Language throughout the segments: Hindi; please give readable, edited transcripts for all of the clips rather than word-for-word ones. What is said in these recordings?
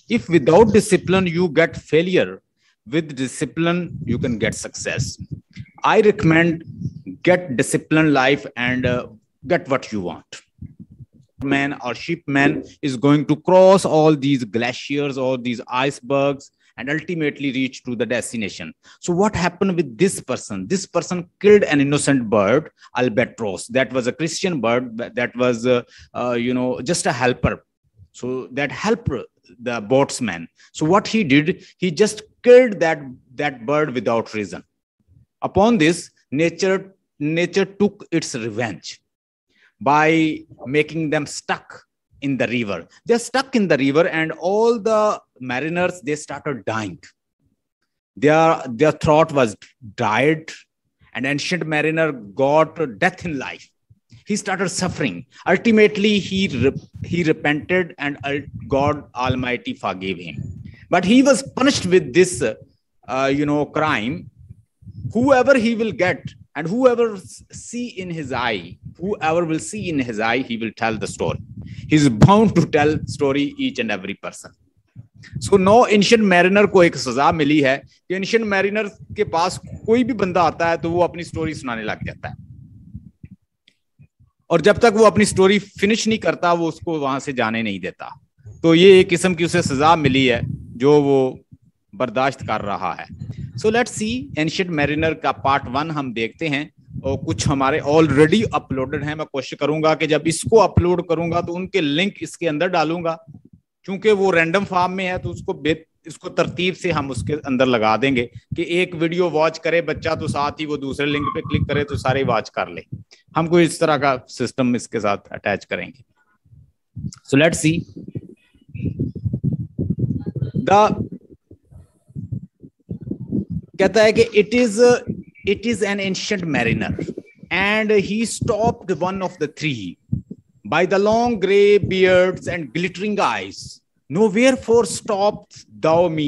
If without discipline you get failure, with discipline you can get success. I recommend get disciplined life and get what you want. Man or shipman is going to cross all these glaciers, all these icebergs, and ultimately reach to the destination. So what happened with this person? This person killed an innocent bird, albatross. That was a Christian bird. That was, just a helper. So that helped the boatsman. So what he did, he just killed that bird without reason. Upon this, nature took its revenge by making them stuck in the river. They're stuck in the river, and all the mariners, they started dying. Their throat was dried, and ancient mariner got death in life. He started suffering. Ultimately, he repented, and God Almighty forgave him. But he was punished with this, crime. Whoever he will get, and whoever will see in his eye, he will tell the story. He's bound to tell story each and every person. So no, ancient mariner को एक सजा मिली है कि एंशिएंट मैरिनर के पास कोई भी बंदा आता है तो वो अपनी स्टोरी सुनाने लग जाता है, और जब तक वो अपनी स्टोरी फिनिश नहीं करता वो उसको वहां से जाने नहीं देता. तो ये एक किस्म की उसे सजा मिली है जो वो बर्दाश्त कर रहा है. So let's see ancient mariner का पार्ट 1 हम देखते हैं, और कुछ हमारे ऑलरेडी अपलोडेड हैं. मैं कोशिश करूंगा कि जब इसको अपलोड करूंगा तो उनके लिंक इसके अंदर डालूंगा, क्योंकि वो रैंडम फॉर्म में है तो इसको तरतीब से हम उसके अंदर लगा देंगे कि एक वीडियो वॉच करे बच्चा तो साथ ही वो दूसरे लिंक पे क्लिक करे तो सारे वॉच कर ले. हम कोई इस तरह का सिस्टम इसके साथ अटैच करेंगे. सो लेट्स सी कहता है कि it is an ancient mariner and he stopped one of the three by the long gray beards and glittering eyes. No, wherefore stopped thou me?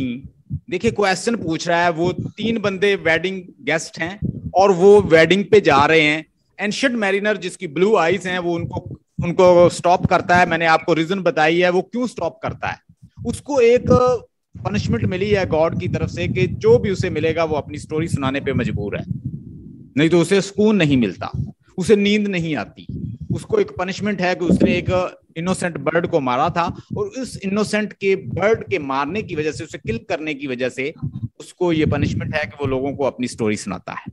देखिए क्वेश्चन पूछ रहा है. वो 3 बंदे वेडिंग गेस्ट हैं और वो वेडिंग पे जा रहे हैं. एंशिएंट मैरिनर जिसकी ब्लू आईज हैं वो उनको स्टॉप करता है. मैंने आपको रीजन बताई है वो क्यों स्टॉप करता है. उसको एक पनिशमेंट मिली है गॉड की तरफ से कि जो भी उसे मिलेगा वो अपनी स्टोरी सुनाने पे मजबूर है, नहीं तो उसे सुकून नहीं मिलता, उसे नींद नहीं आती. उसको एक पनिशमेंट है कि उसने एक इनोसेंट बर्ड को मारा था, और उस इनोसेंट के बर्ड के मारने की वजह से, उसे किल करने की वजह से उसको ये पनिशमेंट है कि वो लोगों को अपनी स्टोरी सुनाता है.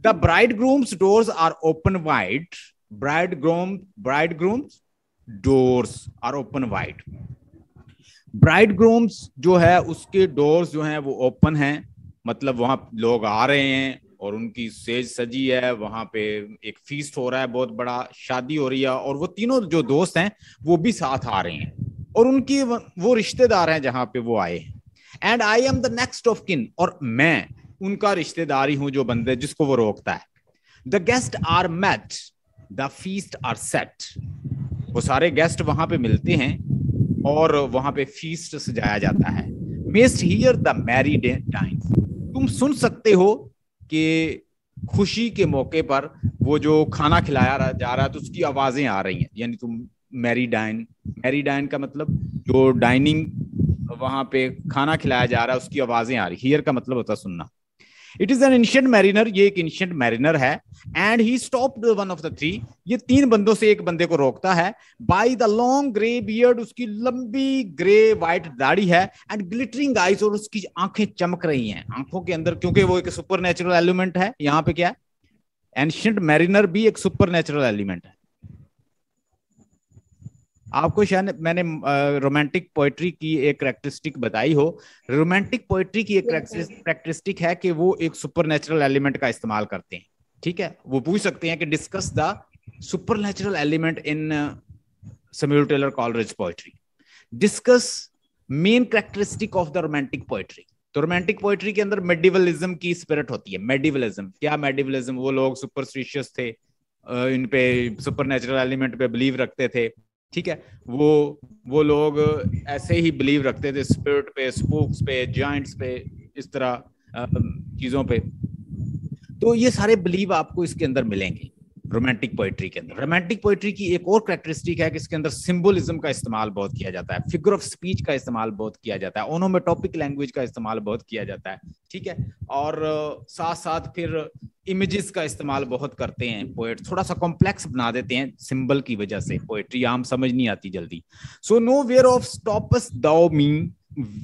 The bridegroom's doors are open wide. Bridegroom's doors are open wide. Bridegroom's जो है उसके डोर्स जो हैं वो ओपन हैं, मतलब वहां लोग आ रहे हैं और उनकी सेज सजी है, वहां पे एक फीस्ट हो रहा है, बहुत बड़ा शादी हो रही है, और वो तीनों जो दोस्त हैं वो भी साथ आ रहे हैं और उनकी वो रिश्तेदार हैं जहां पे वो आए हैं. And I am the next of kin, और मैं उनका रिश्तेदारी हूं जो बंदे जिसको वो रोकता है. The guest are met, the feast are set. वो सारे गेस्ट वहां पे मिलते हैं और वहां पे फीस्ट सजाया जाता है. मेस्ट हियर द मैरी डाइंस. तुम सुन सकते हो कि खुशी के मौके पर वो जो खाना खिलाया जा रहा है तो उसकी आवाजें आ रही हैं. यानी तुम मैरी डाइन का मतलब जो डाइनिंग वहां पे खाना खिलाया जा रहा है उसकी आवाजें आ रही. हियर का मतलब होता है सुनना. It is an ancient mariner, ये एक एंशिएंट मैरिनर है. And he stopped one of the 3, ये 3 बंदों से एक बंदे को रोकता है. By the long grey beard, उसकी लंबी ग्रे वाइट दाढ़ी है. एंड ग्लिटरिंग आईज, और उसकी आंखें चमक रही हैं. आंखों के अंदर, क्योंकि वो एक सुपर नेचुरल एलिमेंट है. यहाँ पे क्या है, एंशिएंट मैरिनर भी एक सुपर नेचुरल एलिमेंट है. आपको शायद मैंने रोमांटिक पोएट्री की एक कैरेक्टरिस्टिक बताई हो. रोमांटिक पोएट्री की एक कैरेक्टरिस्टिक है कि वो एक सुपरनेचुरल एलिमेंट का इस्तेमाल करते हैं. ठीक है, वो पूछ सकते हैं कि discuss the supernatural element in Samuel Taylor Coleridge poetry. Discuss main characteristic of the romantic poetry. तो रोमांटिक पोएट्री के अंदर मेडिवलिज्म की स्पिरिट होती है. मेडिवलिज्म क्या? मेडिवलिज्म वो लोग सुपरस्टिशियस थे, इन पे सुपरनेचुरल एलिमेंट पे बिलीव रखते थे. ठीक है, वो लोग ऐसे ही बिलीव रखते थे स्पिरिट पे, स्पूक्स पे, जायंट्स पे, इस तरह चीजों पे. तो ये सारे बिलीव आपको इसके अंदर मिलेंगे. रोमांटिक पोएट्री के अंदर। रोमांटिक पोएट्री की एक और कैरेक्टरिस्टिक है कि इसके अंदर सिंबलिज्म का इस्तेमाल बहुत किया जाता है, फिगर ऑफ स्पीच का इस्तेमाल बहुत किया जाता है, ओनोमेटोपिक लैंग्वेज का इस्तेमाल बहुत किया जाता है, ठीक है। और साथ साथ फिर इमेजेस का इस्तेमाल बहुत करते हैं पोएट, थोड़ा सा कॉम्प्लेक्स बना देते हैं सिंबल की वजह से, पोएट्री आम समझ नहीं आती जल्दी। So no where of stops thou me,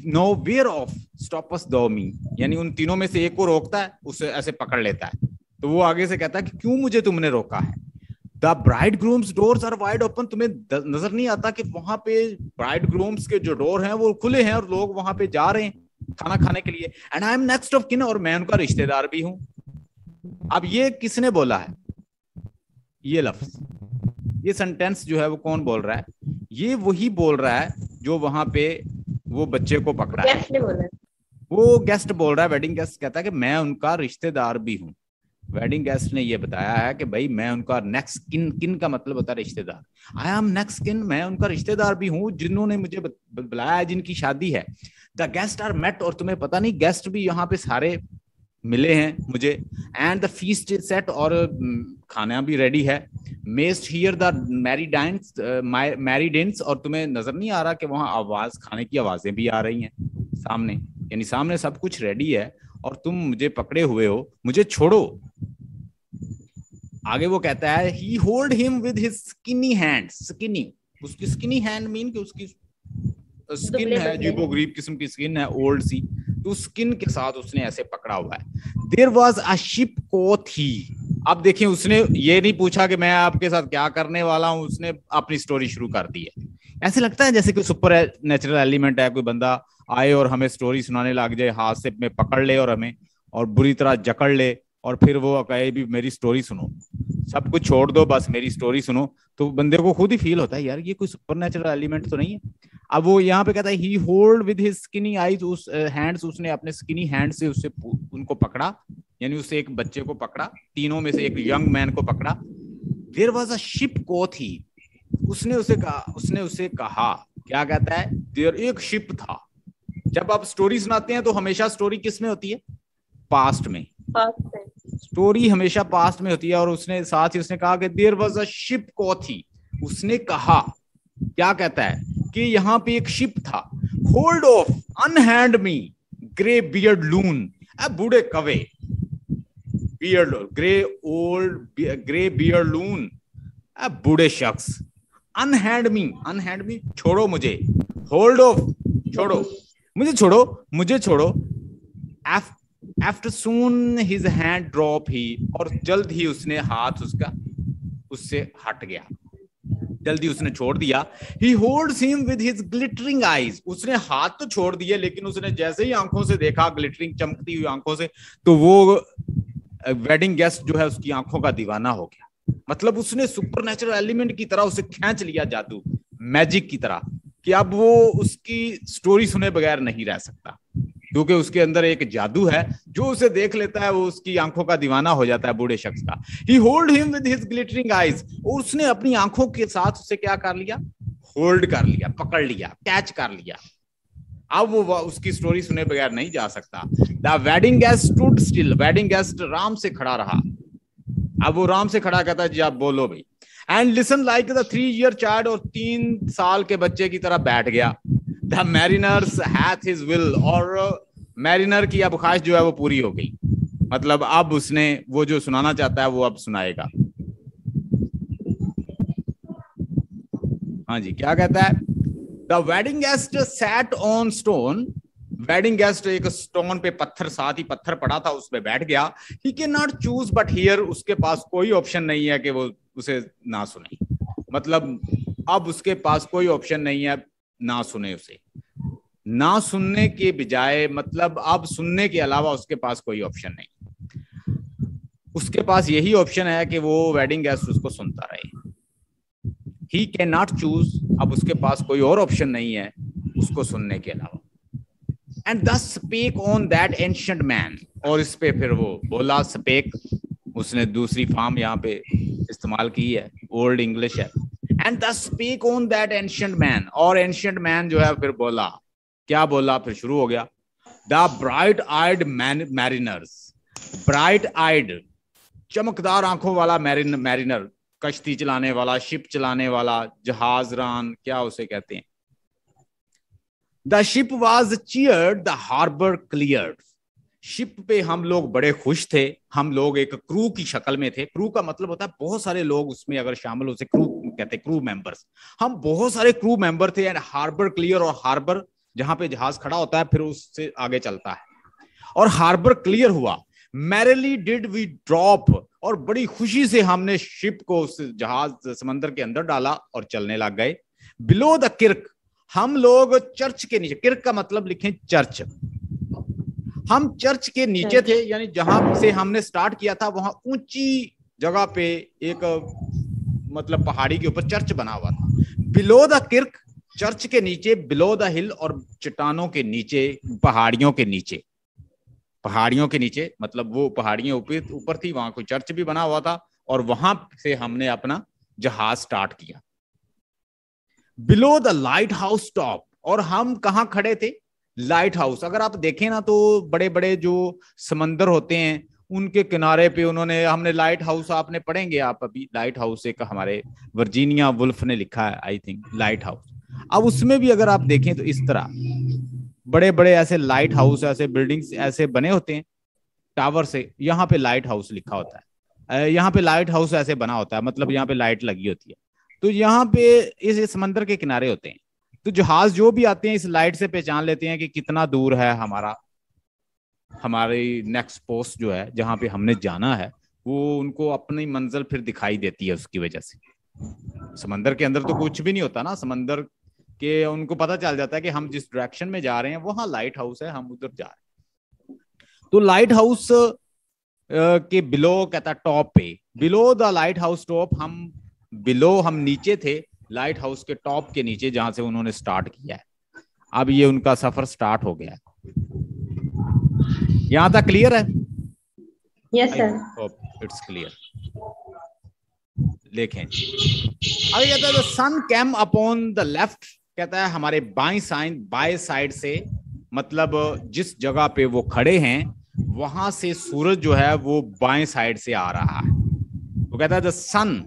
no where of stops thou me, यानी उन तीनों में से एक को रोकता है, उसे ऐसे पकड़ लेता है, तो वो आगे से कहता है कि क्यों मुझे तुमने रोका है। The bridegroom's doors are wide open, तुम्हें नजर नहीं आता कि वहां पे ब्राइड ग्रूम्स के जो डोर हैं वो खुले हैं और लोग वहां पे जा रहे हैं खाना खाने के लिए। And I am next of kin, और मैं उनका रिश्तेदार भी हूं। अब ये किसने बोला है, ये लफ्ज, ये सेंटेंस जो है वो कौन बोल रहा है? ये वही बोल रहा है जो वहां पे वो बच्चे को पकड़ा है, वो गेस्ट बोल रहा है, वेडिंग गेस्ट कहता है कि मैं उनका रिश्तेदार भी हूं। वेडिंग गेस्ट ने ये बताया है कि भाई मैं उनका नेक्स्ट किन, किन का मतलब होता है रिश्तेदार, आई एम नेक्स्ट किन, मैं उनका रिश्तेदार भी हूँ जिन्होंने मुझे बुलाया है, जिनकी शादी है। द गेस्ट आर मेट, और तुम्हें पता नहीं गेस्ट भी यहाँ पे सारे मिले हैं मुझे। And the feast is set, और खाना भी रेडी है। मेस्ट हियर द मैरिडेंस, और तुम्हें नजर नहीं आ रहा कि वहां आवाज, खाने की आवाजें भी आ रही हैं सामने, यानी सामने सब कुछ रेडी है और तुम मुझे पकड़े हुए हो, मुझे छोड़ो। आगे वो कहता है he hold him with his skinny hand, skinny, उसकी स्किनी हैंड मीन कि उसकी स्किन है, जीबोग्रीब किस्म की स्किन है, ओल्ड सी, तो स्किन के साथ उसने ऐसे पकड़ा हुआ है। देयर वाज अ शिप कोथी, अब देखिए उसने ये नहीं पूछा कि मैं आपके साथ क्या करने वाला हूं, उसने अपनी स्टोरी शुरू कर दी है। ऐसे लगता है जैसे कोई सुपर नेचुरल एलिमेंट है, कोई बंदा आए और हमें स्टोरी सुनाने लग जाए, हाथ से में पकड़ ले और हमें और बुरी तरह जकड़ ले, और फिर वो कहे भी मेरी स्टोरी सुनो, सब कुछ छोड़ दो बस मेरी स्टोरी सुनो, तो बंदे को खुद ही फील होता है यार ये कोई सुपर नेचुरल एलिमेंट तो नहीं है। अब वो यहाँ पे कहता है he hold with his skinny eyes, उस हैंड्स, उसने अपने स्किनी हैंड से उससे उनको पकड़ा, यानी उससे एक बच्चे को पकड़ा, तीनों में से एक यंग मैन को पकड़ा। देयर वाज अ शिप कोथी, उसने उसे कहा, क्या कहता है, देयर, एक शिप था। जब आप स्टोरी सुनाते हैं तो हमेशा स्टोरी किस में होती है, पास्ट में, स्टोरी हमेशा पास्ट में होती है। और उसने साथ ही उसने कहा कि देयर वाज अ शिप कोथी, उसने कहा, क्या कहता है कि यहाँ पे एक शिप था। Hold off unhand me grey beard loon, बूढ़े कवे, बियर्ड ग्रे बियर्ड लून, बूढ़े शख्स। अनहैंड मी छोड़ो मुझे, होल्ड ऑफ छोड़ो, मुझे छोड़ो। आफ्टर सून हिज हैंड ड्रॉप ही, और जल्द ही उसने हाथ उससे हट गया, जल्दी उसने छोड़ दिया। ही holds him with his glittering eyes, उसने हाथ तो छोड़ दिए लेकिन उसने जैसे ही आंखों से देखा, ग्लिटरिंग चमकती हुई आंखों से, तो वो वेडिंग गेस्ट जो है उसकी आंखों का दीवाना हो गया। मतलब उसने सुपरनेचुरल एलिमेंट की तरह उसे खींच लिया, जादू मैजिक की तरह, कि अब वो उसकी स्टोरी सुने बगैर नहीं रह सकता, क्योंकि उसके अंदर एक जादू है, जो उसे देख लेता है वो उसकी आंखों का दीवाना हो जाता है, बूढ़े शख्स का। He hold him with his glittering eyes, और उसने अपनी आंखों के साथ उसे क्या कर लिया, होल्ड कर लिया, पकड़ लिया, कैच कर लिया। अब वो उसकी स्टोरी सुने बगैर नहीं जा सकता। The wedding guest stood still, wedding guest Ram से खड़ा रहा। अब वो राम से खड़ा कहता है जी आप बोलो भाई। And listen like the 3-year child, और 3 साल के बच्चे की तरह बैठ गया। The mariners hath his will, और मैरिनर की अब ख्वाहिश जो है वो पूरी हो गई, मतलब अब उसने वो जो सुनाना चाहता है वो अब सुनाएगा। हाँ जी, क्या कहता है, the wedding guest sat on stone, wedding guest एक स्टोन पे, पत्थर, साथ ही पत्थर पड़ा था, उस पे बैठ गया। He can not choose but here, उसके पास कोई ऑप्शन नहीं है कि वो उसे ना सुने, मतलब अब उसके पास कोई ऑप्शन नहीं है ना सुने उसे, ना सुनने के बजाय, मतलब अब सुनने के अलावा उसके पास कोई ऑप्शन नहीं, उसके पास यही ऑप्शन है कि वो वेडिंग गेस्ट उसको सुनता रहे। ही कैन नॉट चूज, अब उसके पास कोई और ऑप्शन नहीं है उसको सुनने के अलावा। एंड दस speak on that ancient man, और इस पे फिर वो बोला, स्पेक, उसने दूसरी फॉर्म यहाँ पे इस्तेमाल की है, ओल्ड इंग्लिश है। एंड दस speak on that ancient man, और एंशिएंट मैन जो है फिर बोला, क्या बोला, फिर शुरू हो गया। The bright eyed mariners, bright eyed चमकदार आंखों वाला मैरिनर, कश्ती चलाने वाला, शिप चलाने वाला, जहाजरान, क्या उसे कहते हैं। The ship was cheered, the harbour cleared. Ship पे हम लोग बड़े खुश थे, हम लोग एक क्रू की शक्ल में थे। क्रू का मतलब होता है बहुत सारे लोग उसमें अगर शामिल होते, क्रू कहते हैं, क्रू मेंबर्स। हम बहुत सारे क्रू मेंबर थे। एंड हार्बर क्लियर, और हार्बर जहां पे जहाज खड़ा होता है फिर उससे आगे चलता है, और हार्बर क्लियर हुआ। मैरिली डिड वी ड्रॉप, और बड़ी खुशी से हमने शिप को उस जहाज समंदर के अंदर डाला और चलने लग गए। बिलो द किर्क, हम लोग चर्च के नीचे, किर्क का मतलब लिखें चर्च, हम चर्च के नीचे थे, यानी जहां से हमने स्टार्ट किया था वहां ऊंची जगह पे एक मतलब पहाड़ी के ऊपर चर्च बना हुआ था। बिलो द किर्क, चर्च के नीचे, बिलो द हिल, और चट्टानों के नीचे, पहाड़ियों के नीचे। पहाड़ियों के नीचे मतलब वो पहाड़ियां ऊपर थी, वहां कोई चर्च भी बना हुआ था, और वहां से हमने अपना जहाज स्टार्ट किया। Below the light house top, और हम कहाँ खड़े थे? Light house. अगर आप देखें ना तो बड़े बड़े जो समंदर होते हैं उनके किनारे पे उन्होंने, हमने लाइट हाउस, आपने पढ़ेंगे आप अभी, लाइट हाउस एक हमारे वर्जीनिया वुल्फ ने लिखा है आई थिंक, लाइट हाउस। अब उसमें भी अगर आप देखें तो इस तरह बड़े बड़े ऐसे लाइट हाउस, ऐसे बिल्डिंग्स ऐसे बने होते हैं टावर से, यहाँ पे लाइट हाउस लिखा होता है, यहाँ पे लाइट हाउस ऐसे बना होता है, मतलब यहाँ पे लाइट लगी होती है। तो यहाँ पे इस समंदर के किनारे होते हैं, तो जहाज जो भी आते हैं इस लाइट से पहचान लेते हैं कि कितना दूर है हमारी नेक्स्ट पोस्ट जो है, जहाँ पे हमने जाना है, वो उनको अपनी मंजिल फिर दिखाई देती है उसकी वजह से। समंदर के अंदर तो कुछ भी नहीं होता ना, समंदर के उनको पता चल जाता है कि हम जिस डायरेक्शन में जा रहे हैं वहां लाइट हाउस है, हम उधर जा रहे हैं। तो लाइट हाउस के बिलो कहता टॉप पे, below the light house top, हम बिलो, हम नीचे थे लाइट हाउस के टॉप के नीचे जहां से उन्होंने स्टार्ट किया है। अब ये उनका सफर स्टार्ट हो गया है। यहां तक क्लियर है? Yes sir, it's clear. देखें अब ये कहता है सन कैम अपॉन द लेफ्ट, कहता है हमारे बाई साइड से, मतलब जिस जगह पे वो खड़े हैं वहां से सूरज जो है वो बाएं साइड से आ रहा है। वो कहता है the sun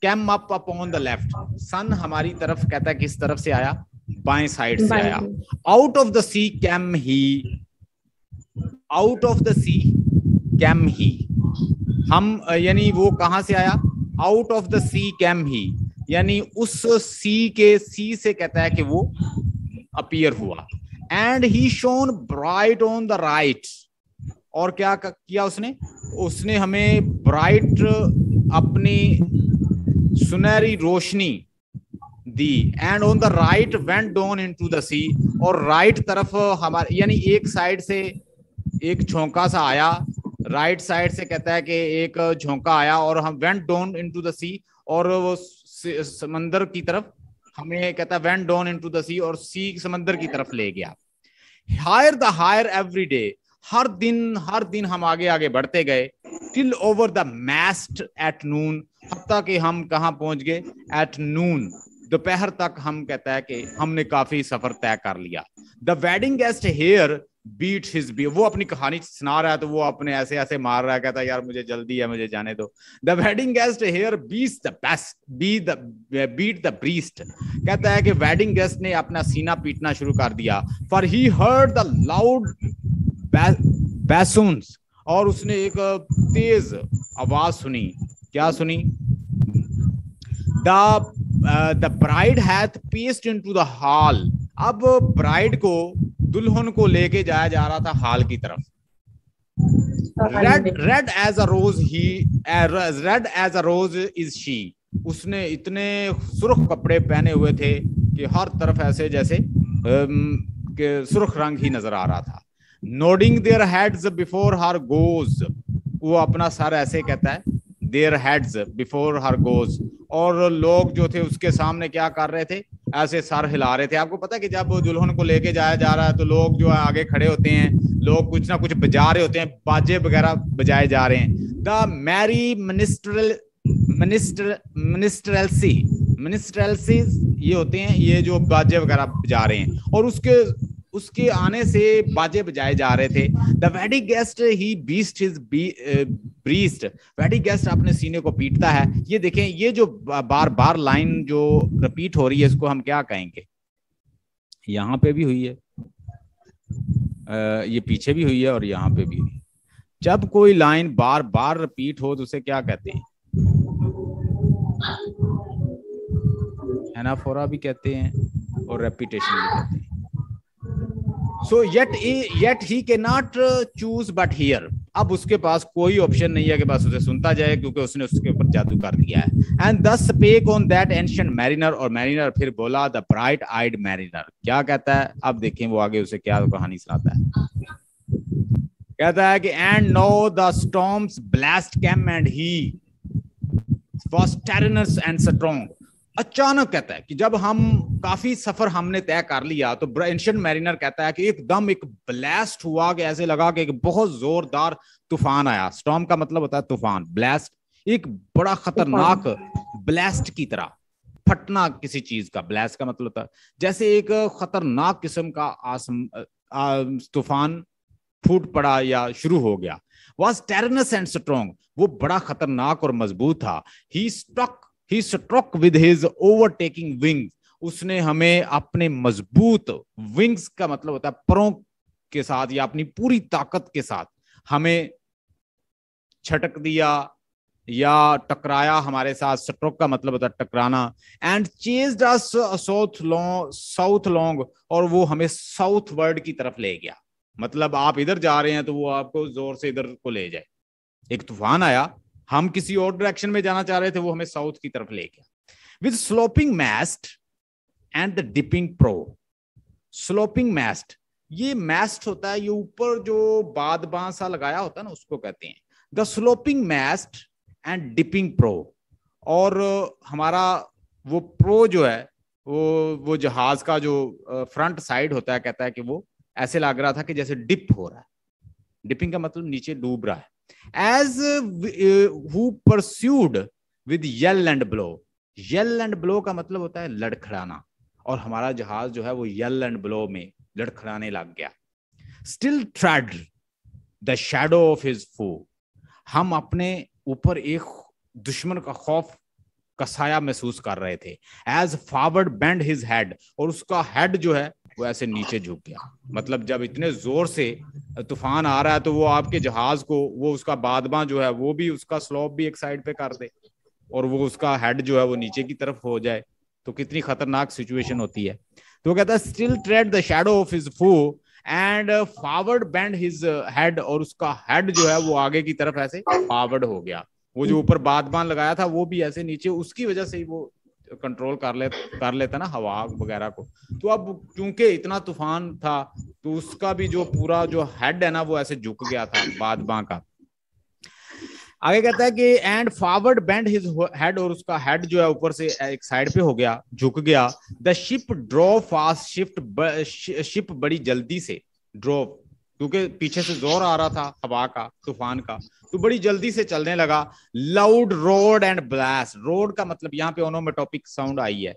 came up upon the left, sun हमारी तरफ, कहता है किस तरफ से आया? बाएं साइड से आया। Out of the sea came he, out of the sea came he, हम यानी वो कहां से आया? Out of the sea came he, यानी उस सी से कहता है कि वो अपीयर हुआ। And he shone bright on the right, और क्या किया उसने हमें ब्राइट, अपनी सुनहरी रोशनी दी। And on the right went down into the sea, और राइट तरफ हमारे, यानी एक साइड से एक झोंका सा आया, राइट साइड से कहता है कि एक झोंका आया, और हम went down into the sea, और वो समंदर की तरफ हमें, कहता है went down into the sea, और सी समंदर की तरफ ले गया। Higher the higher every day, हर दिन हम आगे आगे बढ़ते गए। Till over the mast at noon, हत्ता कि हम कहाँ पहुंच गए? एट नून, दोपहर तक हम, कहता है कि हमने काफी सफर तय कर लिया। The wedding guest here beat his be, वो अपनी कहानी सुना रहा है तो वो अपने ऐसे ऐसे मार रहा है, कहता है यार मुझे जल्दी है, मुझे जाने दो। The wedding guest here beats the best beat the breast, कहता है कि वेडिंग गेस्ट ने अपना सीना पीटना शुरू कर दिया। For he heard the loud bassoons, और उसने एक तेज आवाज सुनी। क्या सुनी? The bride hath paced into the hall, अब ब्राइड को, दुल्हन को लेके जाया जा रहा था हॉल की तरफ। Red as a rose is she, उसने इतने सुर्ख कपड़े पहने हुए थे कि हर तरफ ऐसे जैसे सुर्ख रंग ही नजर आ रहा था। Nodding their heads before her goes, वो अपना सर ऐसे, कहता है their heads before her goes, और लोग जो थे उसके सामने क्या कर रहे थे? ऐसे सर हिला रहे थे। आपको पता है कि जब दुल्हन को लेके जाया जा रहा है तो लोग जो है आगे खड़े होते हैं, लोग कुछ ना कुछ बजा रहे होते हैं, बाजे वगैरह बजाए जा रहे हैं। द मैरी मिनिस्ट्रेल्सी ये होते हैं, ये जो बाजे वगैरह बजा रहे हैं, और उसके उसके आने से बाजे बजाए जा रहे थे। The wedding guest he beast his breast, wedding guest अपने सीने को पीटता है। ये देखें, ये जो बार बार लाइन जो रिपीट हो रही है इसको हम क्या कहेंगे? यहाँ पे भी हुई है, ये पीछे भी हुई है और यहाँ पे भी हुई है। जब कोई लाइन बार बार रिपीट हो तो उसे क्या कहते हैं? एनाफोरा भी कहते हैं और रेपिटेशन भी कहते हैं। सो yet he can not choose but here, अब उसके पास कोई ऑप्शन नहीं है कि बस उसे सुनता जाए, क्योंकि उसने उसके ऊपर जादू कर दिया है। And thus spake on that ancient mariner, और मैरिनर फिर बोला, द ब्राइट आइड मैरिनर। क्या कहता है? अब देखें वो आगे उसे क्या कहानी सुनाता है। कहता है कि and no the storm's blast came and he was tyrannous and strong. अचानक कहता है कि जब हम काफी सफर हमने तय कर लिया तो एंशिएंट मैरिनर कहता है कि एकदम एक ब्लास्ट हुआ, कि ऐसे लगा कि एक बहुत जोरदार तूफान आया। स्टॉर्म का मतलब होता है तूफान, ब्लास्ट एक बड़ा खतरनाक, ब्लास्ट की तरह फटना किसी चीज का। ब्लास्ट का मतलब होता है जैसे एक खतरनाक किस्म का तूफान फूट पड़ा या शुरू हो गया। वाज टेरनस एंड स्ट्रॉन्ग, वो बड़ा खतरनाक और मजबूत था। He struck with his overtaking wings, उसने हमें अपने मजबूत विंग्स का मतलब होता है परों के साथ या अपनी पूरी ताकत के साथ हमें छटक दिया या टकराया हमारे साथ। स्ट्रोक का मतलब होता है टकराना। And chased us south long, और वो हमें साउथ वर्ड की तरफ ले गया। मतलब आप इधर जा रहे हैं तो वो आपको जोर से इधर को ले जाए। एक तूफान आया, हम किसी और डायरेक्शन में जाना चाह रहे थे, वो हमें साउथ की तरफ ले गया। With sloping moist and the dipping pro. Sloping moist, ये मैस्ट होता है, ये ऊपर जो बाद बांसा लगाया होता है ना, उसको कहते हैं the sloping moist and dipping pro. और हमारा वो प्रो जो है वो जहाज का जो फ्रंट साइड होता है, कहता है कि वो ऐसे लग रहा था कि जैसे डिप हो रहा है। डिपिंग का मतलब नीचे डूब रहा है। As who pursued with yell and blow, yell and blow का मतलब होता है लड़खड़ाना, और हमारा जहाज जो है वो yell and blow में लड़खड़ाने लग गया। Still tread the shadow of his foe, हम अपने ऊपर एक दुश्मन का खौफ का साया महसूस कर रहे थे। As forward bent his head, और उसका हेड जो है वो ऐसे नीचे झुक गया। मतलब जब इतने जोर से तूफान आ रहा है तो वो आपके जहाज को, वो उसका बादबां जो है वो भी उसका स्लोप भी एक साइड पे कर दे और वो उसका हेड जो है वो नीचे की तरफ हो जाए, तो कितनी खतरनाक सिचुएशन होती है। तो वो कहता है still tread the shadow of his foe and forward bend his head, और उसका हेड जो है वो आगे की तरफ ऐसे फॉरवर्ड हो गया। वो जो ऊपर बादबां लगाया था वो भी ऐसे नीचे, उसकी वजह से ही वो कंट्रोल कर लेता ना हवा वगैरह को। तो अब क्योंकि इतना तूफान था तो उसका भी जो पूरा जो हेड है ना वो ऐसे झुक गया था बादबां का। आगे कहता है कि and forward bend his head, और उसका हेड जो है ऊपर से एक साइड पे हो गया, झुक गया। The ship draw fast, ship बड़ी जल्दी से ड्रॉ, क्योंकि पीछे से जोर आ रहा था हवा का, तूफान का, तो बड़ी जल्दी से चलने लगा। Loud road and blast, road का मतलब यहाँ पे ओनोमेटोपिक साउंड आई है।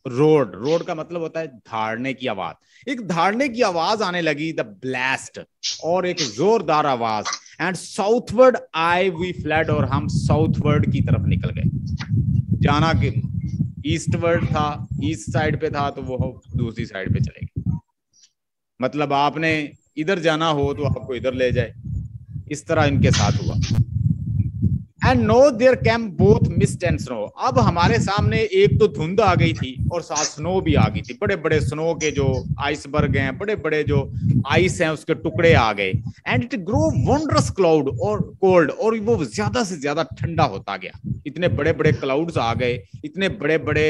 रोड का मतलब होता है धाड़ने की आवाज। एक धाड़ने की आवाज आने लगी, द ब्लास्ट, और एक जोरदार आवाज। And southward aye we fled, और हम साउथवर्ड की तरफ निकल गए। जाना कि ईस्टवर्ड था, ईस्ट साइड पे था, तो वो दूसरी साइड पे चले गए। मतलब आपने इधर जाना हो तो आपको इधर ले जाए, इस तरह इनके साथ हुआ। And no there came both mist and snow, अब हमारे सामने एक तो धुंध आ गई थी और साथ स्नो भी आ गई थी। बड़े बड़े स्नो के जो आइसबर्ग हैं, बड़े बड़े जो आइस हैं उसके टुकड़े आ गए। And it grow wondrous cloud और कोल्ड, और वो ज्यादा से ज्यादा ठंडा होता गया। इतने बड़े बड़े क्लाउड्स आ गए, इतने बड़े बड़े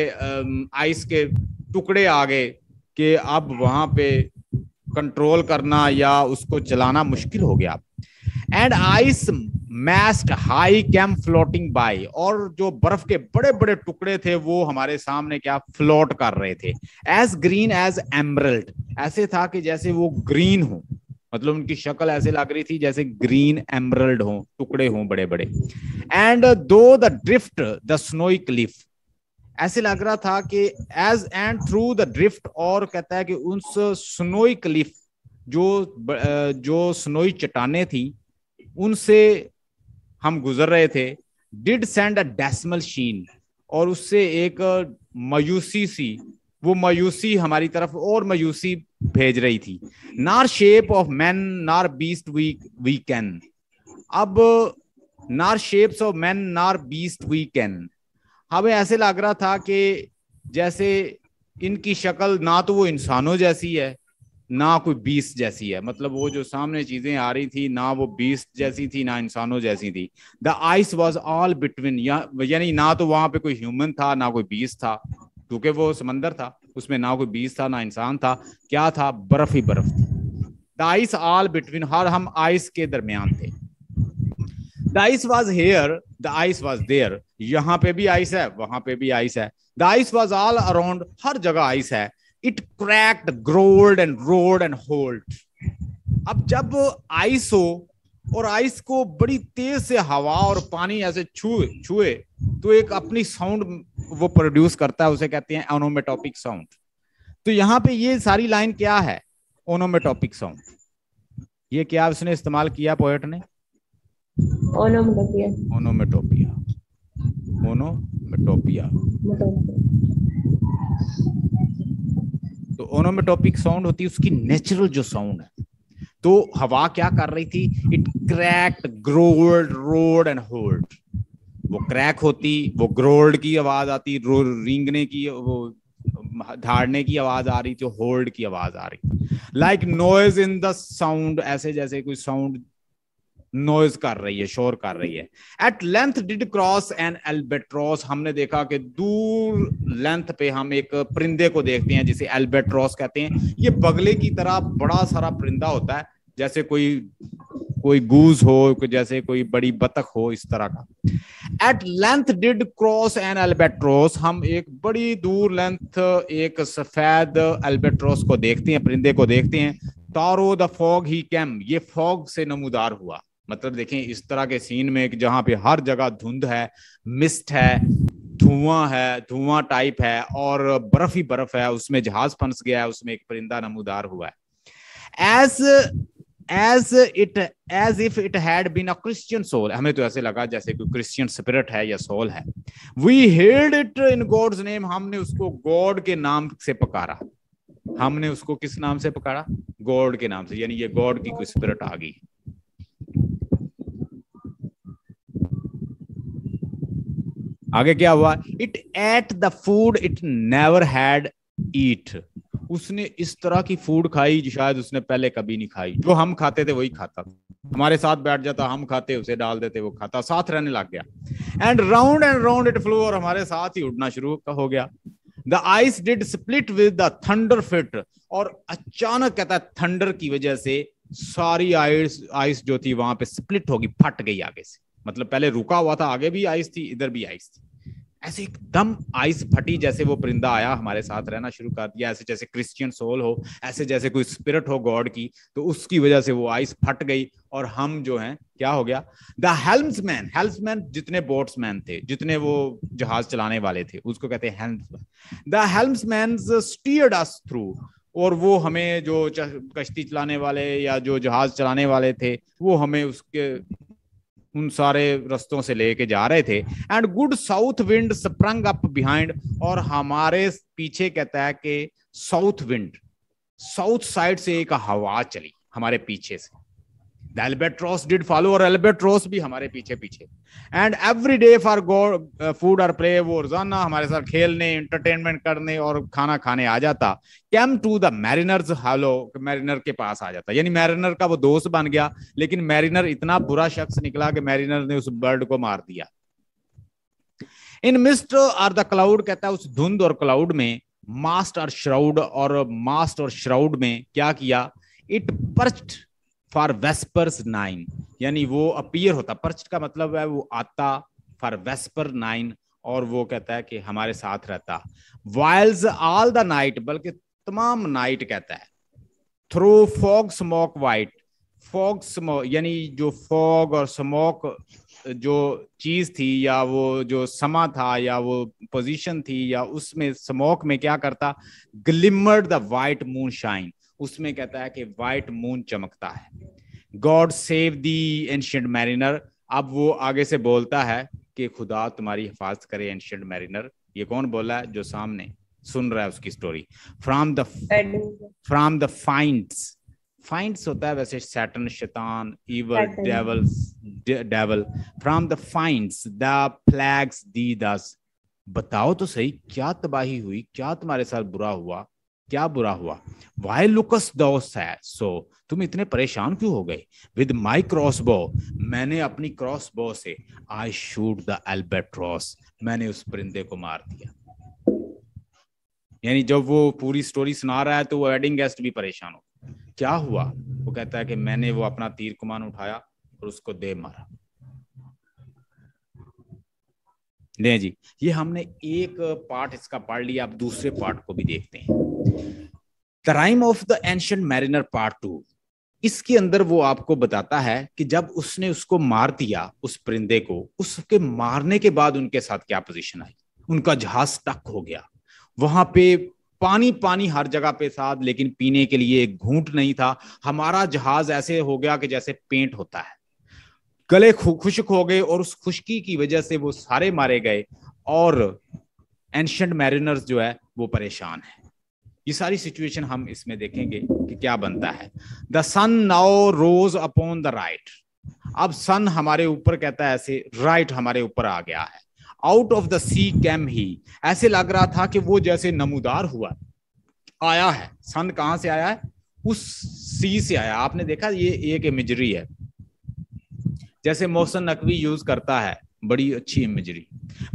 आइस के टुकड़े आ गए कि अब वहां पे कंट्रोल करना या उसको चलाना मुश्किल हो गया। And ice mast high came floating by, और जो बर्फ के बड़े बड़े टुकड़े थे वो हमारे सामने क्या फ्लोट कर रहे थे। एज ग्रीन एज एमरल्ड, ऐसे था कि जैसे वो ग्रीन हो, मतलब उनकी शक्ल ऐसे लग रही थी जैसे ग्रीन एमरल्ड हो, टुकड़े हों बड़े बड़े। And through the drift the snowy cliff, ऐसे लग रहा था कि as and through the drift, और कहता है कि उस स्नोई क्लिफ, जो स्नोई चट्टाने थी, उनसे हम गुजर रहे थे। डिड सेंड अ डेसिमल शीन, और उससे एक मायूसी सी, वो मायूसी हमारी तरफ और मायूसी भेज रही थी। नार शेप ऑफ मैन नार बीस्ट वी कैन, अब नार शेप्स ऑफ मैन नार बीस्ट वी कैन, हमें ऐसे लग रहा था कि जैसे इनकी शक्ल ना तो वो इंसानों जैसी है ना कोई बीस्ट जैसी है। मतलब वो जो सामने चीजें आ रही थी ना वो बीस्ट जैसी थी ना इंसानों जैसी थी। The ice was all between, यानी ना तो वहां पे कोई ह्यूमन था ना कोई बीस्ट था, क्योंकि वो समंदर था, उसमें ना कोई बीस्ट था ना इंसान था। क्या था? बर्फ ही बर्फ थी। द आइस ऑल बिटवीन, हर हम आइस के दरमियान थे। The ice was here the ice was there, यहाँ पे भी आइस है वहां पे भी आइस है। The ice was all around, हर जगह आइस है। It cracked growled and roared and howled, अब जब आइस हो और आइस को बड़ी तेज से हवा और पानी ऐसे छुए तो एक अपनी साउंड वो प्रोड्यूस करता है, उसे कहते हैं ओनोमेटोपिक साउंड। तो यहाँ पे ये सारी लाइन क्या है? ओनोमेटोपिक साउंड। ये क्या उसने इस्तेमाल किया पोएट ने? ओनोमेटोपिया। Onomatopoeia, onomatopoeia. तो ओनोमेटोपिक साउंड होती है उसकी नेचुरल जो साउंड है। तो हवा क्या कर रही थी? It cracked growled road and hold, वो क्रैक होती, वो ग्रोल्ड की आवाज आती, रिंगने की, वो धाड़ने की आवाज आ रही थी, होल्ड की आवाज आ रही। Like noise in the sound, ऐसे जैसे कोई साउंड नॉइज कर रही है, शोर कर रही है। At length did cross an albatross, हमने देखा कि दूर लेंथ पे हम एक परिंदे को देखते हैं जिसे एल्बेट्रॉस कहते हैं। ये बगले की तरह बड़ा सारा परिंदा होता है, जैसे कोई गूज हो, जैसे कोई बड़ी बतख हो, इस तरह का। At length did cross an albatross, हम एक बड़ी दूर लेंथ एक सफेद एल्बेट्रॉस को देखते हैं, परिंदे को देखते हैं। तारो द फॉग ही कैम, ये फॉग से नमूदार हुआ। मतलब देखें इस तरह के सीन में जहां पे हर जगह धुंध है, मिस्ट है, धुआं है, धुआं टाइप है और बर्फ ही बर्फ है, उसमें जहाज फंस गया है, उसमें एक परिंदा नमूदार हुआ है। As if it had been a Christian soul, हमें तो ऐसे लगा जैसे कोई क्रिश्चियन स्पिरिट है या सोल है। We hailed it in God's name, हमने उसको गॉड के नाम से पुकारा। हमने उसको किस नाम से पुकारा? गॉड के नाम से, यानी ये गॉड की कोई स्पिरिट आ गई। आगे क्या हुआ? It ate the food it never had eat, उसने इस तरह की फूड खाई जो शायद उसने पहले कभी नहीं खाई। जो हम खाते थे वही खाता, हमारे साथ बैठ जाता, हम खाते, उसे डाल देते, वो खाता, साथ रहने लग गया। एंड राउंड इट फ्लो, और हमारे साथ ही उड़ना शुरू हो गया। The ice did split with the thunder fit, और अचानक कहता है थंडर की वजह से सारी आइस जो थी वहां पे स्प्लिट होगी, फट गई आगे से। मतलब पहले रुका हुआ था, आगे भी आइस थी, इधर भी आइस थी, ऐसे एकदम आइस फटी, जैसे वो परिंदा आया हमारे साथ रहना शुरू कर दिया, ऐसे जैसे क्रिश्चियन सोल हो, ऐसे जैसे कोई स्पिरिट हो गॉड की, तो उसकी वजह से वो आइस फट गई। और हम जो हैं क्या हो गया? द हेल्म्समैन जितने बोट्समैन थे, जितने वो जहाज चलाने वाले थे, उसको कहते हैं हेल्म्समैन। द हेल्म्समैन स्टीयर्ड अस थ्रू, और वो हमें जो कश्ती चलाने वाले या जो जहाज चलाने वाले थे वो हमें उसके उन सारे रस्तों से लेके जा रहे थे। And good south wind sprung up behind, और हमारे पीछे कहता है कि साउथ विंड, साउथ साइड से एक हवा चली हमारे पीछे से। द एल्बेट्रॉस डिड फॉलो, और एल्बेट्रॉस भी हमारे पीछे पीछे। And every day for food or play, वो रोजाना हमारे साथ खेलने, एंटरटेनमेंट करने और खाना खाने आ जाता। Came to the mariner's hollo, mariner के पास आ जाता, यानी मैरिनर का वो दोस्त बन गया। लेकिन मैरिनर इतना बुरा शख्स निकला कि मैरिनर ने उस बर्ड को मार दिया। इन मिस्ट और द क्लाउड, कहता है उस धुंध और क्लाउड में, मास्ट और श्राउड में क्या किया? इट पर्च्ड फॉर वेस्पर्स 9, यानी वो अपीयर होता, पर्च्ड का मतलब है वो आता, फॉर वेस्पर 9, और वो कहता है कि हमारे साथ रहता। वाइल्स ऑल द नाइट, बल्कि तमाम नाइट कहता है। Through fog smoke white, fog smoke यानी जो फॉग और स्मोक जो चीज थी या वो जो समा था या वो पोजीशन थी या उसमें स्मोक में क्या करता, glimmered the white moon shine, उसमें कहता है कि वाइट मून चमकता है। God save the ancient mariner, अब वो आगे से बोलता है कि खुदा तुम्हारी हिफाजत करे एंशिएंट मैरिनर। ये कौन बोला है? जो सामने सुन रहा है उसकी story. From the fiends, fiends होता है वैसे सैटन, शैतान, evil, devil. From the fiends the plagues thee thus, बताओ तो सही क्या तबाही हुई, क्या तुम्हारे साथ बुरा हुआ, क्या बुरा हुआ। वाई लुकस दो सैड, सो तुम इतने परेशान क्यों हो गए। विद माई क्रॉसबो, मैंने अपनी क्रॉसबो से, आई शूट द एल्बेट्रॉस, मैंने उस परिंदे को मार दिया। यानी जब वो पूरी स्टोरी सुना रहा है तो वो वेडिंग गेस्ट भी परेशान हो, क्या हुआ। वो कहता है कि मैंने वो अपना तीर कमान उठाया और उसको दे मारा। नहीं जी, ये हमने एक पार्ट इसका पढ़ लिया, अब दूसरे पार्ट को भी देखते हैं। The rhyme of the ancient mariner part 2, इसके अंदर वो आपको बताता है कि जब उसने उसको मार दिया उस परिंदे को, उसके मारने के बाद उनके साथ क्या पोजीशन आई। उनका जहाज स्टक हो गया, वहां पे पानी पानी हर जगह पे साथ, लेकिन पीने के लिए एक घूंट नहीं था। हमारा जहाज ऐसे हो गया कि जैसे पेंट होता है, गले खुश्क हो गए और उस खुश्की की वजह से वो सारे मारे गए और एंशिएंट मैरिनर्स जो है वो परेशान है। ये सारी सिचुएशन हम इसमें देखेंगे कि क्या बनता है। The sun now rose upon the right, अब सन हमारे ऊपर कहता है ऐसे, राइट हमारे ऊपर आ गया है। Out of the sea came he, ऐसे लग रहा था कि वो जैसे नमूदार हुआ आया है। सन कहां से आया है? उस सी से आया। आपने देखा ये एक इमेजरी है, जैसे मोहसिन नकवी यूज करता है, बड़ी अच्छी इमेजरी।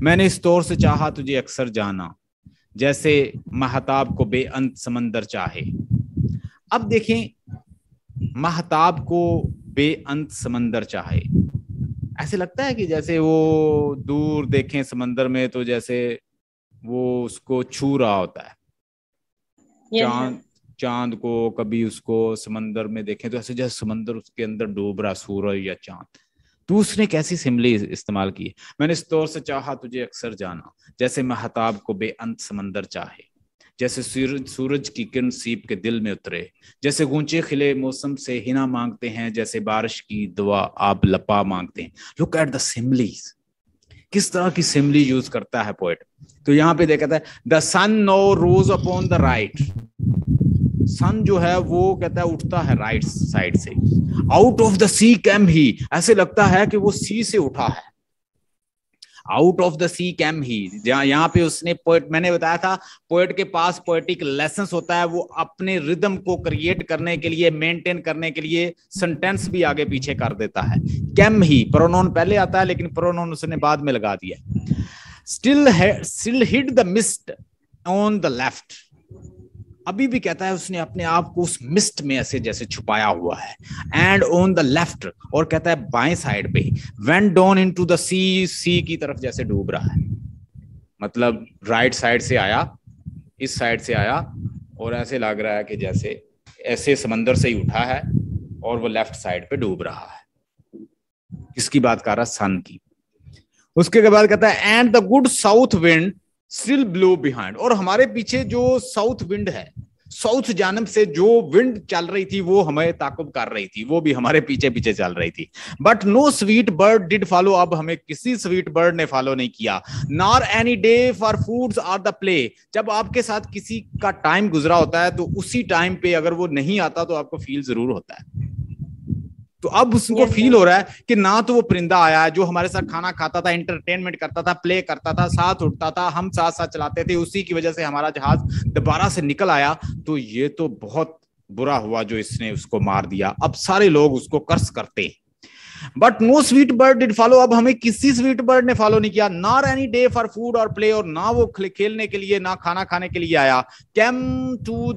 मैंने इस तौर से चाहा तुझे अक्सर जाना, जैसे महताब को बेअंत समंदर चाहे। अब देखें, महताब को बेअंत समंदर चाहे, ऐसे लगता है कि जैसे वो दूर देखें समंदर में तो जैसे वो उसको छू रहा होता है। चांद को कभी उसको समंदर में देखें तो ऐसे जैसे समंदर उसके अंदर डूब रहा, सूरज या चांद। तो उसने कैसी सिमली इस्तेमाल की, मैंने इस तौर से चाहा तुझे अक्सर जाना, जैसे महताब को बेअंत समंदर चाहे, जैसे सूरज की किरण सीप के दिल में उतरे, जैसे गूंचे खिले मौसम से हिना मांगते हैं, जैसे बारिश की दुआ आप लपा मांगते हैं। लुक एट द सिमलीज, किस तरह की सिमली यूज करता है पोएट। तो यहाँ पे देखा था, the sun no rose upon the right, sun जो है वो कहता है उठता है राइट साइड से। Out of the sea came he, ऐसे लगता है कि वो सी से उठा है। Out of the sea came he, यहाँ पे उसने पोएट, मैंने बताया था पोएट के पास पोएटिक लेसन्स होता है, वो अपने रिदम को क्रिएट करने के लिए, मेंटेन करने के लिए सेंटेंस भी आगे पीछे कर देता है। कैम ही प्रोनाउन पहले आता है, लेकिन प्रोनाउन उसने बाद में लगा दिया। Still hid the mist on the left, अभी भी कहता है उसने अपने आप को उस मिस्ट में ऐसे जैसे छुपाया हुआ है। एंड ऑन द लेफ्ट, और कहता है बाएं साइड पे, वेंट डाउन इनटू द सी, सी की तरफ जैसे डूब रहा है। मतलब राइट साइड से आया, इस साइड से आया, और ऐसे लग रहा है कि जैसे ऐसे समंदर से ही उठा है और वो लेफ्ट साइड पे डूब रहा है। किसकी बात कर रहा? सन की। उसके बाद कहता है and the good south wind still blow behind, और हमारे पीछे जो साउथ विंड है, साउथ जानब से जो विंड चल रही थी वो हमें ताकुब कर रही थी, वो भी हमारे पीछे पीछे चल रही थी। But no sweet bird did follow, अब हमें किसी स्वीट बर्ड ने फॉलो नहीं किया। Nor any day for foods are the play, जब आपके साथ किसी का टाइम गुजरा होता है तो उसी टाइम पे अगर वो नहीं आता तो आपको फील जरूर होता है। तो अब उसको फील हो रहा है कि ना तो वो परिंदा आया है जो हमारे साथ खाना खाता था, एंटरटेनमेंट करता था, प्ले करता था, साथ उठता था, हम साथ साथ चलाते थे, उसी की वजह से हमारा जहाज दोबारा से निकल आया। तो ये तो बहुत बुरा हुआ जो इसने उसको मार दिया। अब सारे लोग उसको कर्स करते। But no sweet bird did follow, अब हमें किसी स्वीट बर्ड ने फॉलो नहीं किया। Nor any day for food or play, और ना वो खेलने के लिए ना खाना खाने के लिए आया। कैम टू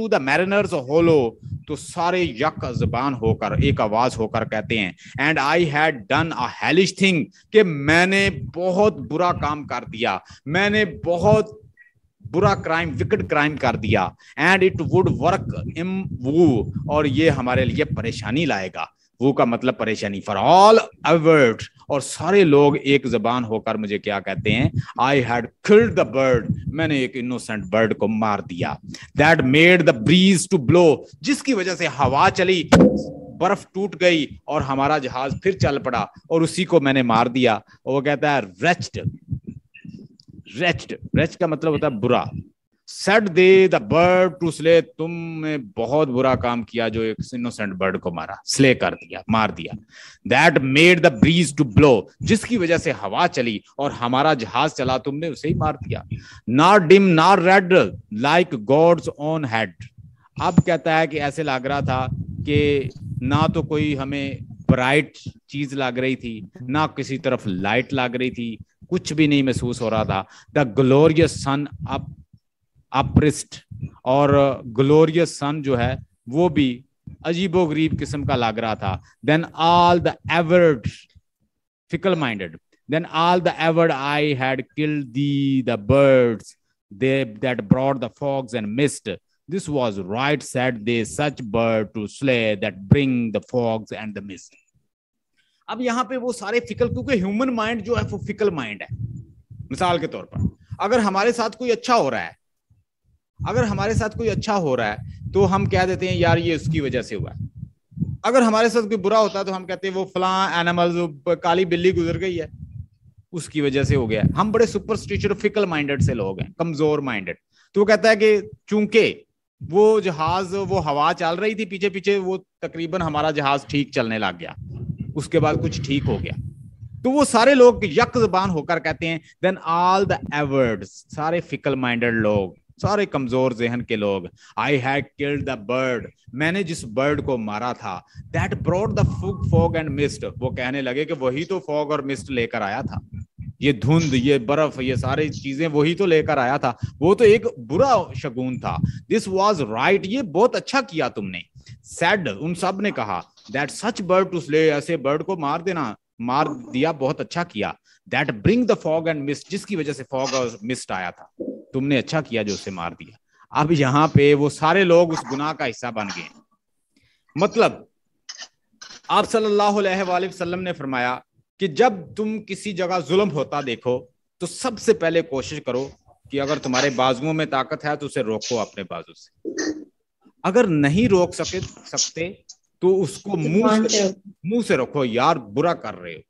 द मैरिनर्स होलो, तो सारे यक ज़बान होकर एक आवाज होकर कहते हैं, and I had done a hellish thing, कि मैंने बहुत बुरा काम कर दिया, मैंने बहुत बुरा क्राइम, विकेट क्राइम कर दिया। एंड इट वुड वर्क इम वो, और ये हमारे लिए परेशानी लाएगा। वो का मतलब परेशानी। फॉर ऑल अवर्ड, और सारे लोग एक जबान होकर मुझे क्या कहते हैं, I had killed the bird, मैंने एक इनोसेंट बर्ड को मार दिया। That made the breeze to blow, जिसकी वजह से हवा चली, बर्फ टूट गई और हमारा जहाज फिर चल पड़ा, और उसी को मैंने मार दिया। और वो कहता है रेस्ट, रेस्ट का मतलब होता है बुरा। Said they the bird to slay, तुमने बहुत बुरा काम किया जो एक इनोसेंट बर्ड को मारा, स्ले कर दिया, मार दिया। That made the breeze to blow, जिसकी वजह से हवा चली और हमारा जहाज चला, तुमने उसे ही मार दिया। Not dim not red like God's own head, अब कहता है कि ऐसे लग रहा था कि ना तो कोई हमें ब्राइट चीज लग रही थी, ना किसी तरफ लाइट लग रही थी, कुछ भी नहीं महसूस हो रहा था। द ग्लोरियस सन अप्रिस्ट, और ग्लोरियस सन जो है वो भी अजीबो गरीब किस्म का लग रहा था। Then all the averred fickle minded, then all the averred I had killed the birds that brought the fogs and mist. This was right, said they, such bird to slay that bring the fogs and the mist. अब यहाँ पे वो सारे फिकल, क्योंकि ह्यूमन माइंड जो है वो फिकल माइंड है। मिसाल के तौर पर अगर हमारे साथ कोई अच्छा हो रहा है, अगर हमारे साथ कोई अच्छा हो रहा है तो हम कह देते हैं यार ये उसकी वजह से हुआ है। अगर हमारे साथ कोई बुरा होता है तो हम कहते हैं वो फलां एनिमल, काली बिल्ली गुजर गई है, उसकी वजह से हो गया। हम बड़े सुपरस्टिशियस फिकल माइंडेड से लोग हैं, कमजोर माइंडेड। तो वो कहता है कि चूंकि वो जहाज, वो हवा चल रही थी पीछे पीछे, वो तकरीबन हमारा जहाज ठीक चलने लग गया, उसके बाद कुछ ठीक हो गया। तो वो सारे लोग यक ज़बान होकर कहते हैं देन ऑल द एवर्ड्स, सारे फिकल माइंडेड लोग, सारे कमजोर जहन के लोग, आई हैड किल्ड द बर्ड, मैंने जिस बर्ड को मारा था, that brought the fog and mist, वो कहने लगे कि वही तो फॉग और मिस्ट लेकर आया था, ये धुंध, ये बर्फ, ये सारी चीजें वही तो लेकर आया था, वो तो एक बुरा शगुन था। दिस वॉज राइट, ये बहुत अच्छा किया तुमने। सैड, उन सब ने कहा, that such bird to slay, ऐसे बर्ड को मार देना, मार दिया, बहुत अच्छा किया। That bring the fog and mist, जिसकी वजह से फॉग और मिस्ट आया था, तुमने अच्छा किया जो उसे मार दिया। अब यहाँ पे वो सारे लोग उस गुनाह का हिस्सा बन गए। मतलब आप सल्लल्लाहु अलैहि वसल्लम ने फरमाया कि जब तुम किसी जगह जुल्म होता देखो तो सबसे पहले कोशिश करो कि अगर तुम्हारे बाजुओं में ताकत है तो उसे रोको अपने बाजू से। अगर नहीं रोक सकते तो उसको मुंह से रोको, यार बुरा कर रहे हो,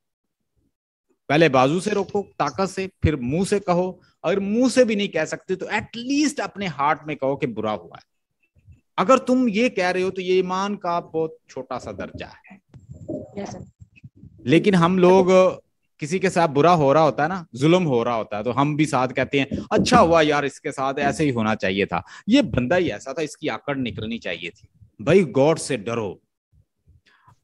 पहले बाजू से रोको ताकत से, फिर मुंह से कहो। अगर मुंह से भी नहीं कह सकते तो एटलीस्ट अपने हार्ट में कहो कि बुरा हुआ है। अगर तुम ये कह रहे हो तो ये ईमान का बहुत छोटा सा दर्जा है। लेकिन हम लोग, किसी के साथ बुरा हो रहा होता है ना, जुल्म हो रहा होता है, तो हम भी साथ कहते हैं अच्छा हुआ यार, इसके साथ ऐसे ही होना चाहिए था, ये बंदा ही ऐसा था, इसकी आकड़ निकलनी चाहिए थी। भाई गॉड से डरो।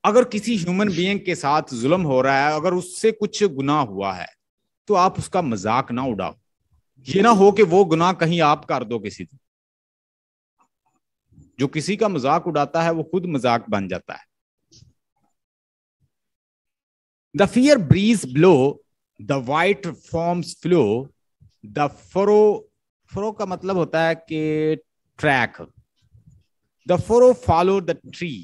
अगर किसी ह्यूमन बीइंग के साथ जुल्म हो रहा है, अगर उससे कुछ गुनाह हुआ है तो आप उसका मजाक ना उड़ाओ। ये ना हो कि वो गुनाह कहीं आप कर दो किसी दिन। जो किसी का मजाक उड़ाता है वो खुद मजाक बन जाता है। The fair breeze blow, the white forms flow, the furrow का मतलब होता है कि track. The furrow follow the tree,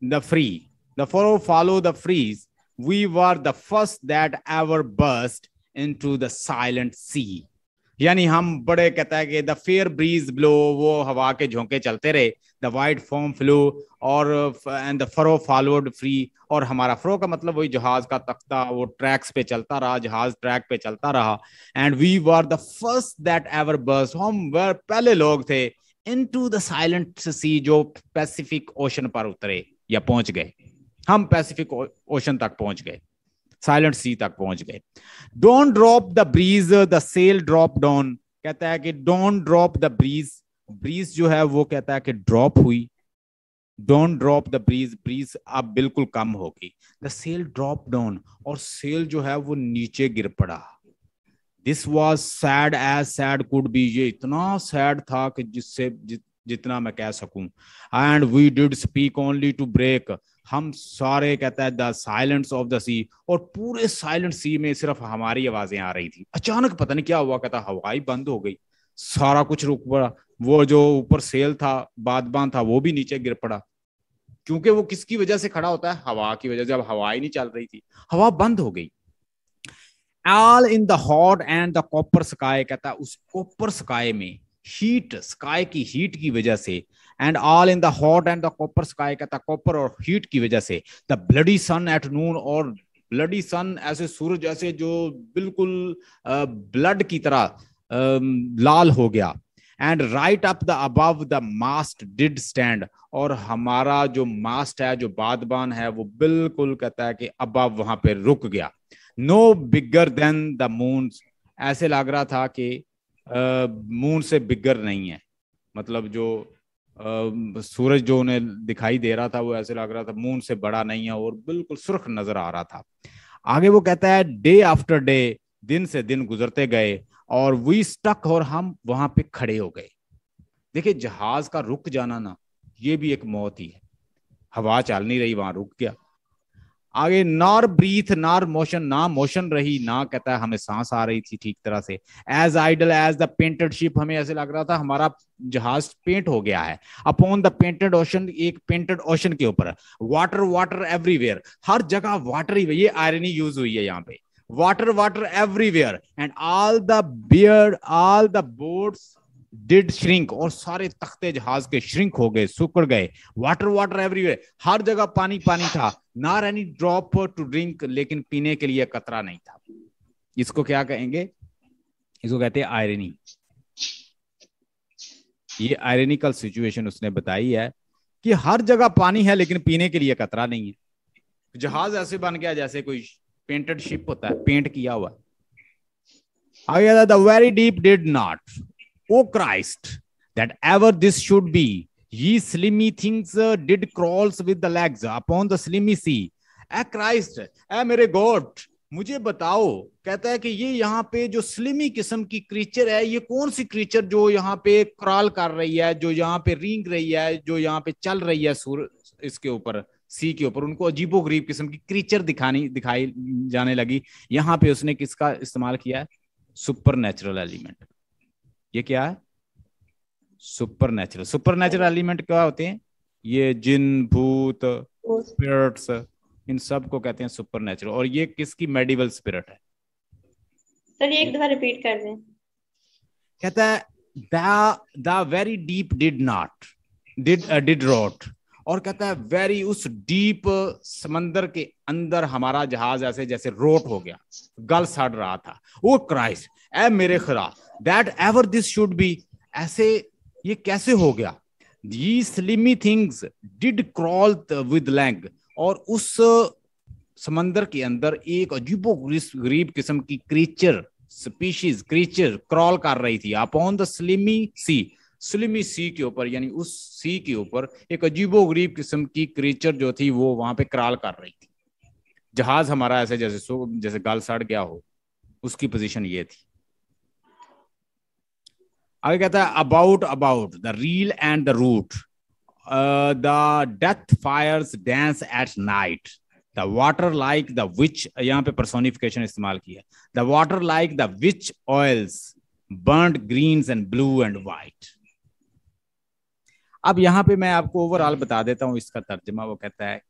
the free. The furrow follow the freeze. We were the first that ever burst into the silent sea. यानी हम बड़े, कहता है कि द फेयर ब्रीज ब्लो, वो हवा के झोंके चलते रहे, द वाइट फॉर्म फ्लो, और and the furrow followed free, और हमारा फरो का मतलब वही जहाज का तख्ता, वो ट्रैक्स पे चलता रहा, जहाज ट्रैक पे चलता रहा। And we were the first that ever burst, हम पहले लोग थे इनटू द साइलेंट सी, जो पैसिफिक ओशन पर उतरे या पहुंच गए। हम पैसिफिक ओशन तक पहुंच गए, साइलेंट सी तक पहुंच गए। Don't drop the breeze, the sail drop down, कहता है कि don't drop the breeze, breeze जो है वो कहता है कि ड्रॉप हुई। Don't drop the breeze, breeze अब बिल्कुल कम होगी। द सेल ड्रॉप डाउन, और सेल जो है वो नीचे गिर पड़ा। This was sad as sad could be, ये इतना सैड था कि जिससे जितना मैं कह सकूं। And we did speak only to break, हम सारे, कहता है the silence of the sea, और पूरे साइलेंट सी में सिर्फ हमारी आवाजें आ रही थी। अचानक पता नहीं क्या हुआ, कहता हवाई बंद हो गई, सारा कुछ रुक पड़ा। वो जो ऊपर सेल था, बादबान था, वो भी नीचे गिर पड़ा। क्योंकि वो किसकी वजह से खड़ा होता है? हवा की वजह से। अब हवा ही नहीं चल रही थी, हवा बंद हो गई। All in the hot and the copper sky, कहता है उस कॉपर स्काई में, हीट, स्काई की हीट की वजह से, and all in the hot and the copper sky, कहता कॉपर और हीट की वजह से, the bloody sun at noon, और ब्लडी सन ऐसे सूरज ऐसे जो बिल्कुल ब्लड की तरह लाल हो गया। And right up the above the mast did stand, और हमारा जो मास्ट है, जो बादबान है, वो बिल्कुल कहता है कि अबव वहां पे रुक गया। No bigger than the moon, ऐसे लग रहा था कि मून से बिगर नहीं है, मतलब जो सूरज जो उन्हें दिखाई दे रहा था वो ऐसे लग रहा था मून से बड़ा नहीं है, और बिल्कुल सुर्ख नजर आ रहा था। आगे वो कहता है डे आफ्टर डे, दिन से दिन गुजरते गए, और वी स्टक, और हम वहां पे खड़े हो गए। देखिए जहाज का रुक जाना ना, ये भी एक मौत ही है। हवा चल नहीं रही, वहां रुक गया। आगे नॉर ब्रीथ नॉर मोशन, ना मोशन रही, ना कहता है हमें सांस आ रही थी ठीक तरह से। As idle as the painted ship, हमें ऐसे लग रहा था हमारा जहाज पेंट हो गया है। अपॉन द पेंटेड ओशन, एक पेंटेड ओशन के ऊपर। वाटर वाटर एवरीवेयर, हर जगह वाटर ही, ये आयरनी यूज हुई है यहाँ पे। Water water everywhere, and all the boats did shrink, और सारे तख्ते जहाज के श्रिंक हो गए, सुकड़ गए। वाटर वाटर एवरीवेयर, हर जगह पानी पानी था। Not any drop to drink, लेकिन पीने के लिए कतरा नहीं था। इसको क्या कहेंगे? इसको कहते हैं आयरनी। ये आयरनिकल सिचुएशन उसने बताई है कि हर जगह पानी है लेकिन पीने के लिए कतरा नहीं है। जहाज ऐसे बन गया जैसे कोई पेंटेड शिप होता है, पेंट किया हुआ। आगे the very deep did not, O Christ, that ever this should be, ye slimy things did crawls with the legs upon the slimy sea. ए क्राइस्ट, ए मेरे गॉड, मुझे बताओ, कहता है कि ये यहाँ पे जो स्लिमी किस्म की क्रीचर है, ये कौन सी क्रीचर जो यहाँ पे क्रॉल कर रही है, जो यहाँ पे रेंग रही है, जो यहाँ पे चल रही है इसके ऊपर, सी के ऊपर। उनको अजीबोगरीब किस्म की क्रीचर दिखाई जाने लगी। यहाँ पे उसने किसका इस्तेमाल किया है? Super natural element. ये क्या है? Super natural. Super natural element क्या होते हैं? ये जिन, भूत, स्पिरिट्स, इन सब को कहते हैं सुपर नेचुरल। और ये किसकी मेडिवल स्पिरिट है? सर एक दफा रिपीट कर दें। कहता है the very deep did rot, और कहता है वेरी, उस डीप समंदर के अंदर हमारा जहाज ऐसे जैसे रोट हो गया, गल सड़ रहा था। ओ क्राइस्ट, ए मेरे खुदा, that ever this should be, ऐसे ये कैसे हो गया? ये slimy things did crawl with long, और उस समंदर के अंदर एक अजीबोगरीब किस्म की क्रीचर, स्पीशीज क्रीचर क्रॉल कर रही थी अपॉन द स्लिमी सी के ऊपर, यानी उस सी के ऊपर एक अजीबोगरीब किस्म की क्रीचर जो थी वो वहां पे क्रॉल कर रही थी। जहाज हमारा ऐसे जैसे गल सड़ गया हो, उसकी पोजीशन ये थी। आगे कहता है about the reel and the rout, the death fires dance at night, the water like the witch, यहाँ पे पर्सोनिफिकेशन इस्तेमाल किया, the water like the witch oils burned greens and blue and white. अब यहाँ पे मैं आपको ओवरऑल बता देता हूँ इसका तर्जमा। वो कहता है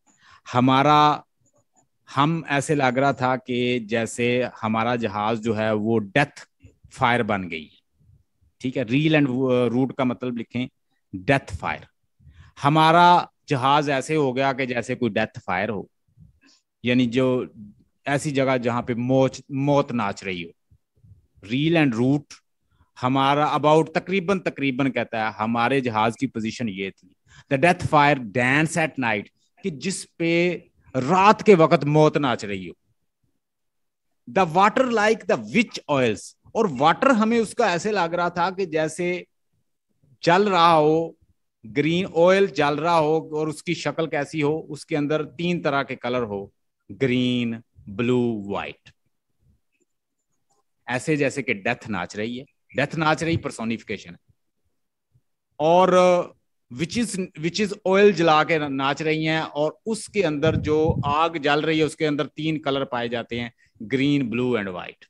हम ऐसे लग रहा था कि जैसे हमारा जहाज जो है वो डेथ फायर बन गई। ठीक है, रील एंड रूट का मतलब लिखें डेथ फायर। हमारा जहाज ऐसे हो गया कि जैसे कोई डेथ फायर हो, यानी जो ऐसी जगह जहां पे मौत नाच रही हो। रील एंड रूट हमारा अबाउट तकरीबन कहता है हमारे जहाज की पोजीशन ये थी। The death fire dance at night, कि जिस पे रात के वक्त मौत नाच रही हो। The water like the witch oils, और वाटर हमें उसका ऐसे लग रहा था कि जैसे चल रहा हो, ग्रीन ऑयल चल रहा हो, और उसकी शक्ल कैसी हो, उसके अंदर 3 तरह के कलर हो, ग्रीन, ब्लू, व्हाइट, ऐसे जैसे कि डेथ नाच रही है। डेथ नाच रही पर्सोनिफिकेशन है। और विच इज ऑयल जला के नाच रही हैं, और उसके अंदर जो आग जल रही है उसके अंदर 3 कलर पाए जाते हैं, ग्रीन, ब्लू एंड व्हाइट।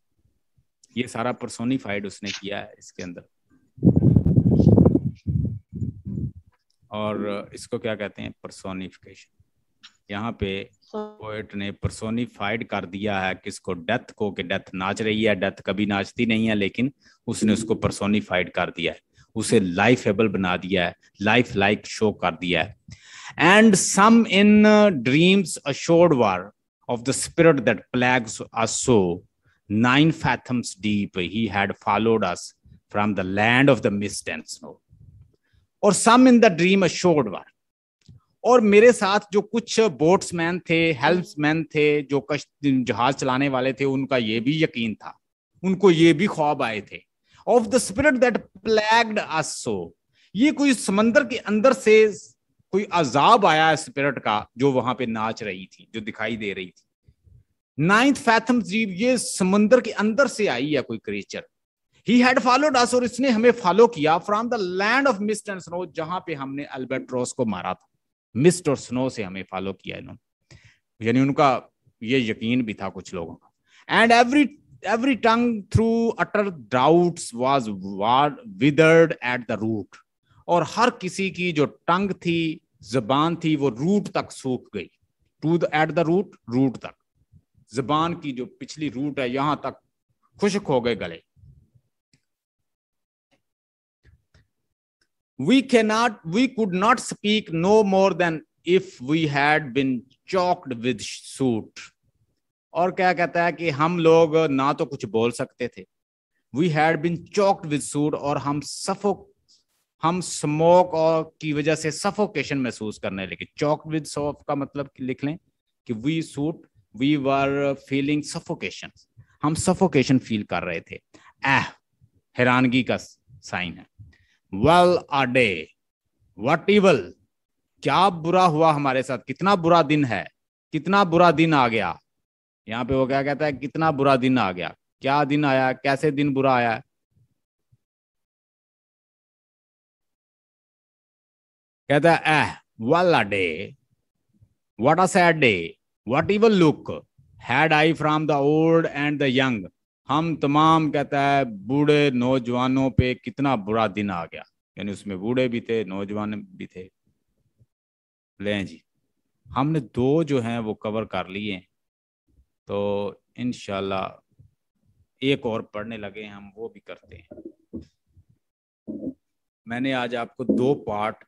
ये सारा पर्सोनिफाइड उसने किया है इसके अंदर। और इसको क्या कहते हैं, पर्सोनिफिकेशन। यहाँ पे पोएट ने पर्सोनिफाइड कर दिया है किसको, डेथ को, कि डेथ नाच रही है, डेथ कभी नाचती नहीं है, लेकिन उसने उसको पर्सोनिफाइड कर दिया है, उसे लाइफेबल बना दिया है, लाइफ लाइक शो कर दिया है। And some in dreams assured war of the spirit that plagues us so 9 fathoms deep he had followed us from the land of the mist and snow। और some in the dream assured war, और मेरे साथ जो कुछ बोट्समैन थे, हेल्प्समैन थे, जो जहाज चलाने वाले थे, उनका ये भी यकीन था, उनको ये भी ख्वाब आए थे, ऑफ द स्पिरिट दैट प्लैग्ड अस सो, ये कोई समंदर के अंदर से कोई अजाब आया है स्पिरिट का, जो वहां पे नाच रही थी, जो दिखाई दे रही थी। 9 fathoms deep, ये समंदर के अंदर से आई है कोई creature. He had followed us, और इसने हमें फॉलो किया, from the land of mist and snow, जहां पे हमने अल्बाट्रोस को मारा था, मिस्ट और स्नो से हमें फॉलो किया इन्होंने, यानी उनका ये यकीन भी था कुछ लोगों का। And every tongue through utter droughts was withered at the root, और हर किसी की जो टंग थी, जबान थी, वो रूट तक सूख गई। To the at the root, root तक, जबान की जो पिछली रूट है यहां तक खुश्क हो गए गले। we could not speak no more than if we had been choked with soot। और क्या कहता है कि हम लोग ना तो कुछ बोल सकते थे, we had been choked with soot, और हम स्मोक और की वजह से सफोकेशन महसूस करने लगे। चॉक्ड विद सोप का मतलब लिख लें कि वी वर फीलिंग सफोकेशन, हम सफोकेशन फील कर रहे थे। हैरानगी का साइन है। Well a day what evil, क्या बुरा हुआ हमारे साथ, कितना बुरा दिन है, कितना बुरा दिन आ गया। यहाँ पे वो क्या कहता है, कितना बुरा दिन आ गया, क्या दिन आया, कैसे दिन बुरा आया। कहता है well a day, what a sad day, what evil look had I from the old and the young। हम तमाम, कहता है, बूढ़े नौजवानों पे कितना बुरा दिन आ गया, यानी उसमें बूढ़े भी थे, नौजवान भी थे। ले जी, हमने 2 जो हैं वो कवर कर लिए, तो इंशाल्लाह एक और पढ़ने लगे हम, वो भी करते हैं। मैंने आज आपको 2 पार्ट